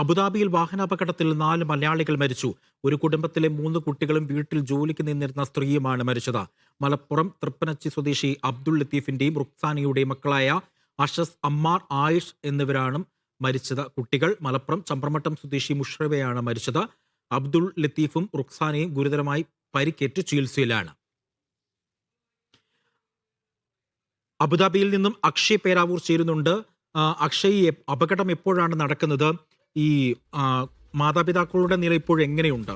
അബുദാബിയിൽ വാഹനാപകടത്തിൽ 4 മലയാളികൾ മരിച്ചു. ഒരു കുടുംബത്തിലെ 3 കുട്ടികളും വീട്ടിൽ ജോലിക്ക് നിന്നിരുന്ന സ്ത്രീയുമാണ് മരിച്ചത്. മലപ്പുറം തൃപ്പനച്ചി സ്വദേശി അബ്ദുൾ ലത്തീഫിന്റെയും റുക്സാനയുടെയും മക്കളായ അഷസ്, അമ്മാർ, ആയിഷ് എന്നിവരാണ് മരിച്ചത്. കുട്ടികൾ മലപ്പുറം ചമ്പ്രമട്ടം സ്വദേശി മുഷ്റബയാണ് മരിച്ചത്. അബ്ദുൾ ലത്തീഫും റുക്സാനയും ഗുരുതരമായി പരിക്കേറ്റ് ചികിത്സയിലാണ്. അബുദാബിയിൽ നിന്നും അക്ഷയ് പേരാവൂർ ചേരുന്നുണ്ട്. അക്ഷയ്, അപകടം എപ്പോഴാണ് നടക്കുന്നത്? ഈ മാതാപിതാക്കളുടെ നില ഇപ്പോൾ എങ്ങനെയുണ്ട്?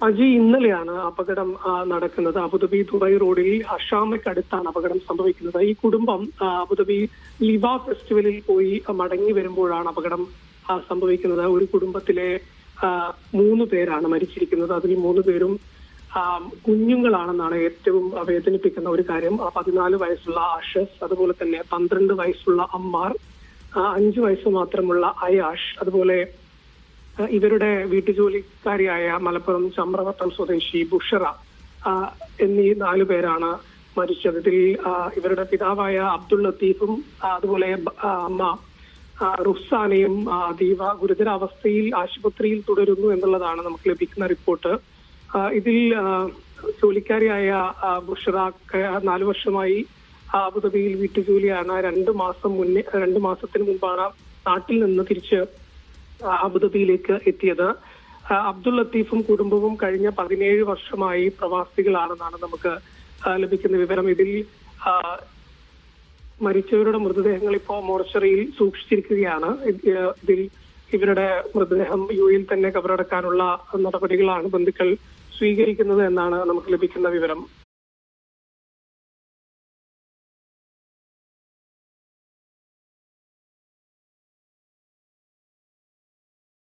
അജയ്, ഇന്നലെയാണ് അപകടം നടക്കുന്നത്. അബുദാബി ദുബായ് റോഡിൽ അഷാമയ്ക്കടുത്താണ് അപകടം സംഭവിക്കുന്നത്. ഈ കുടുംബം അബുദാബി ലിവ ഫെസ്റ്റിവലിൽ പോയി മടങ്ങി വരുമ്പോഴാണ് അപകടം സംഭവിക്കുന്നത്. ഒരു കുടുംബത്തിലെ 3 പേരാണ് മരിച്ചിരിക്കുന്നത്. അതിൽ 3 പേരും കുഞ്ഞുങ്ങളാണെന്നാണ് ഏറ്റവും വേദനിപ്പിക്കുന്ന ഒരു കാര്യം. 14 വയസ്സുള്ള അഷസ്, അതുപോലെ തന്നെ 12 വയസ്സുള്ള അമ്മാർ, 5 വയസ്സ് മാത്രമുള്ള അയാഷ്, അതുപോലെ ഇവരുടെ വീട്ടുജോലിക്കാരിയായ മലപ്പുറം ചമ്പ്രവട്ടം സ്വദേശി ബുഷറ എന്നീ 4 പേരാണ് മരിച്ചത്. ഇതിൽ ഇവരുടെ പിതാവായ അബ്ദുൾ ലത്തീഫും അതുപോലെ അമ്മ റുക്സാനയും അതീവ ഗുരുതരാവസ്ഥയിൽ ആശുപത്രിയിൽ തുടരുന്നു എന്നുള്ളതാണ് നമുക്ക് ലഭിക്കുന്ന റിപ്പോർട്ട്. ഇതിൽ ജോലിക്കാരിയായ ബുഷറ 4 വർഷമായി അബുദാബിയിൽ വീട്ടുജോലിയാണ്. 2 മാസത്തിന് മുമ്പാണ് നാട്ടിൽ നിന്ന് തിരിച്ച് അബുദാബിയിലേക്ക് എത്തിയത്. അബ്ദുൾ ലത്തീഫും കുടുംബവും കഴിഞ്ഞ 17 വർഷമായി പ്രവാസികളാണെന്നാണ് നമുക്ക് ലഭിക്കുന്ന വിവരം. ഇതിൽ മരിച്ചവരുടെ മൃതദേഹങ്ങൾ ഇപ്പോൾ മോർച്ചറിയിൽ സൂക്ഷിച്ചിരിക്കുകയാണ്. ഇതിൽ ഇവരുടെ മൃതദേഹം UAE തന്നെ കബറടക്കാനുള്ള നടപടികളാണ് ബന്ധുക്കൾ സ്വീകരിക്കുന്നത് എന്നാണ് നമുക്ക് ലഭിക്കുന്ന വിവരം.